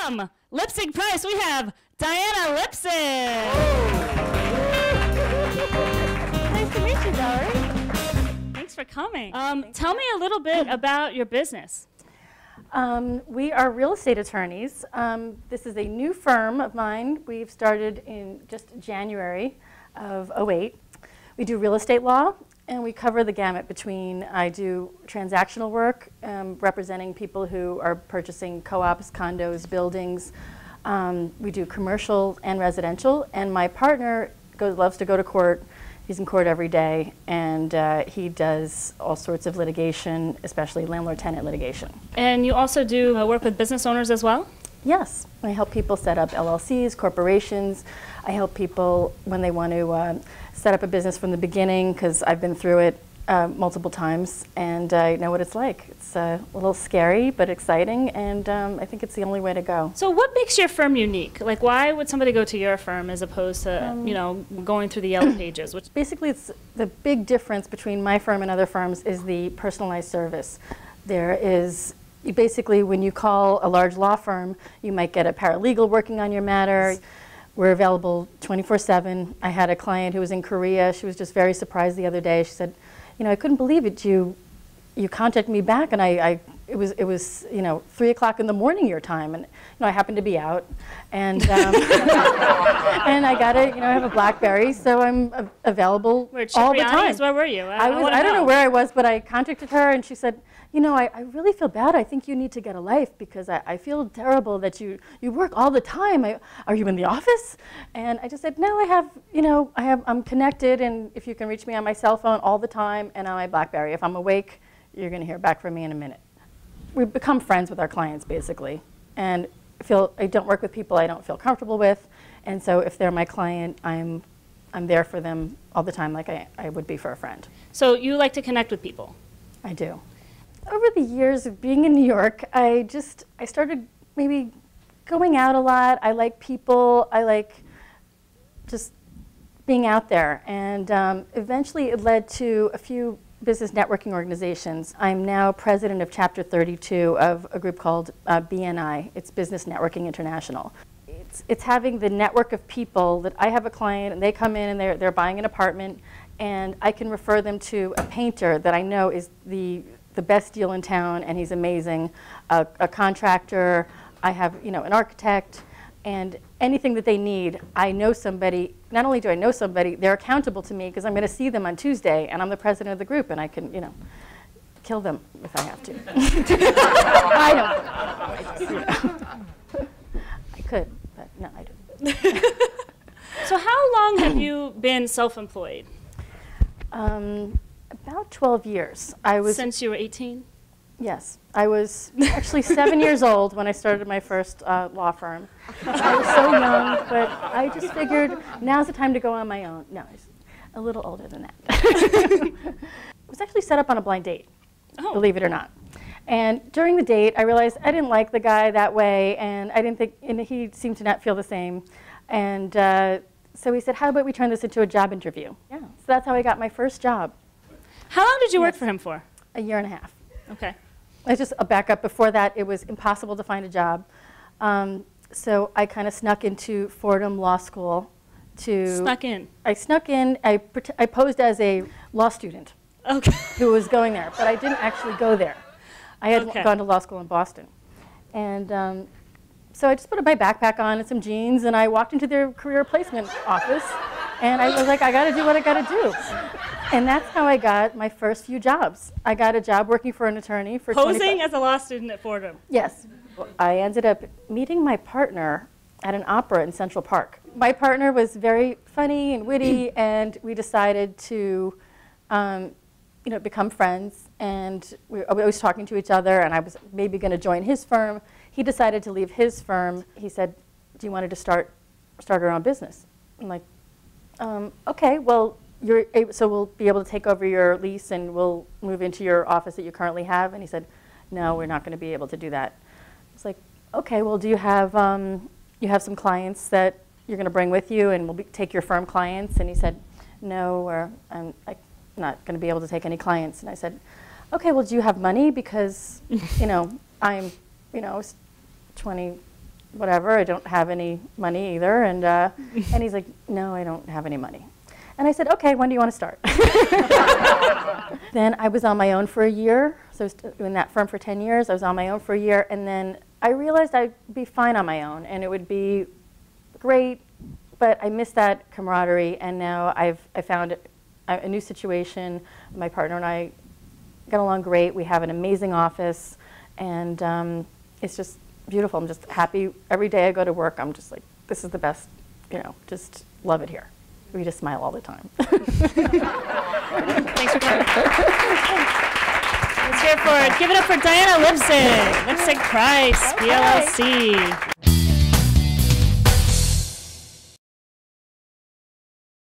From Lipsig Price, we have Diana Lipsig. Nice to meet you, Valerie. Thanks for coming. Tell me a little bit about your business. We are real estate attorneys. This is a new firm of mine. We've started in just January of '08. We do real estate law, and we cover the gamut between, I do transactional work, representing people who are purchasing co-ops, condos, buildings. We do commercial and residential, and my partner loves to go to court. He's in court every day, and he does all sorts of litigation, especially landlord-tenant litigation. And you also do work with business owners as well? Yes, I help people set up LLCs, corporations. I help people when they want to set up a business from the beginning, because I've been through it multiple times, and I know what it's like. It's a little scary, but exciting, and I think it's the only way to go. So what makes your firm unique? Like, why would somebody go to your firm as opposed to, you know, going through the Yellow Pages? Which basically, it's the big difference between my firm and other firms is the personalized service. There is, basically, when you call a large law firm, you might get a paralegal working on your matter. We're available 24/7. I had a client who was in Korea. She was just very surprised the other day. She said, you know, I couldn't believe it. You contacted me back, and it was you know, 3 o'clock in the morning your time, and you know, I happened to be out, and and I got it. You know, I have a BlackBerry, so I'm available all the time. Where were you? I don't know where I was, but I contacted her, and she said, you know, I really feel bad. I think you need to get a life, because I feel terrible that you work all the time. Are you in the office? And I just said, no, I have, you know, I'm connected, and if you can reach me on my cell phone all the time and on my BlackBerry. If I'm awake, you're going to hear back from me in a minute. We've become friends with our clients, basically, and I don't work with people I don't feel comfortable with, and so if they're my client, I'm there for them all the time, like I would be for a friend. So you like to connect with people? I do. Over the years of being in New York, I started maybe going out a lot. I like people. I like just being out there. And eventually it led to a few business networking organizations. I'm now president of Chapter 32 of a group called BNI. It's Business Networking International. It's having the network of people that I have a client, and they come in and they're buying an apartment, and I can refer them to a painter that I know is the best deal in town, and he's amazing, a contractor. I have, you know, an architect, and anything that they need, I know somebody. Not only do I know somebody, they're accountable to me, because I'm going to see them on Tuesday, and I'm the president of the group, and I can, you know, kill them if I have to. I don't. You know. I could, but no, I don't. So how long have you been self-employed? About 12 years. Since you were 18? Yes. I was actually 7 years old when I started my first law firm. I was so young, but I just figured now's the time to go on my own. No, I was a little older than that. It was actually set up on a blind date, believe it or not. And during the date, I realized I didn't like the guy that way, and I didn't think, and he seemed to not feel the same. And so he said, how about we turn this into a job interview? Yeah. So that's how I got my first job. How long did you work for him for? A year and a half. Okay. I just a backup. Before that, it was impossible to find a job. So I kind of snuck into Fordham Law School Snuck in? I snuck in. I posed as a law student who was going there, but I didn't actually go there. I had gone to law school in Boston. And so I just put my backpack on and some jeans, and I walked into their career placement office, and I was like, I got to do what I got to do. And that's how I got my first few jobs. I got a job working for an attorney for Posing as a law student at Fordham. Yes. I ended up meeting my partner at an opera in Central Park. My partner was very funny and witty, and we decided to become friends. And we were always talking to each other, and I was maybe going to join his firm. He decided to leave his firm. He said, do you want to start our own business? I'm like, okay, well, so we'll be able to take over your lease and we'll move into your office that you currently have? And he said, no, we're not going to be able to do that. I was like, okay, well, do you have some clients that you're going to bring with you, and we'll take your firm clients? And he said, no, or I'm not going to be able to take any clients. And I said, okay, well, do you have money? Because, I'm, I was 20, whatever, I don't have any money either. And he's like, no, I don't have any money. And I said, okay, when do you want to start? Then I was on my own for a year. So I was in that firm for 10 years. I was on my own for a year. And then I realized I'd be fine on my own. And it would be great. But I missed that camaraderie. And now I found a new situation. My partner and I get along great. We have an amazing office. And it's just beautiful. I'm just happy. Every day I go to work, I'm just like, this is the best, just love it here. We just smile all the time. Thanks for coming. Let's hear it for it. Give it up for Diana Lipsig, Lipsig Price, PLLC.